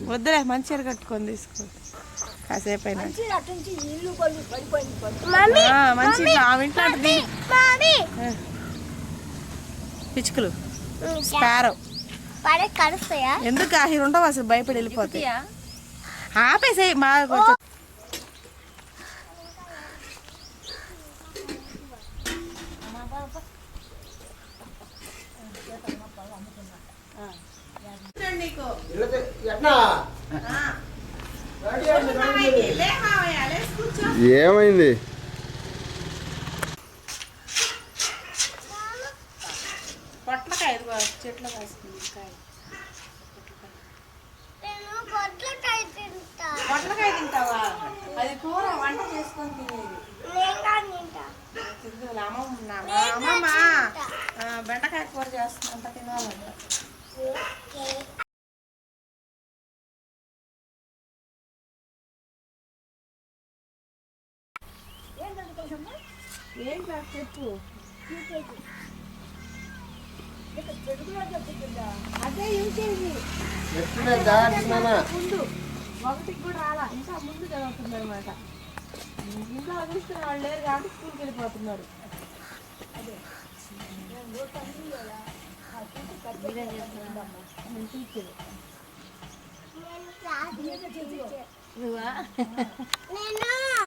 వద్దులే మంచి చీర కట్టుకొని తీసుకో కాసేపు అయినా మంచి పిచ్చుకలు స్పారో ఎందుకు అవి ఉండవు అసలు భయపడి వెళ్ళిపోతాయి ఆపేసేయి మా కొంచెం ఏమైంది పొట్లకాయ చెట్లు కాస్తుంది పొట్లకాయ తింటావా అది కూర వంట చేసుకొని తినేది అమ్మమ్మ బెండకాయ కూర చేస్తుంది అంత తినాలంట ఏం క్లాస్ చెప్పు అదే యూకేజీ ముందు ఒకటికి కూడా రాలా ఇంకా ముందు చదువుతుంది అనమాట ఇంట్లో చూస్తున్న వాళ్ళు లేరు కాబట్టి స్కూల్కి వెళ్ళిపోతున్నారు అదే టీచర్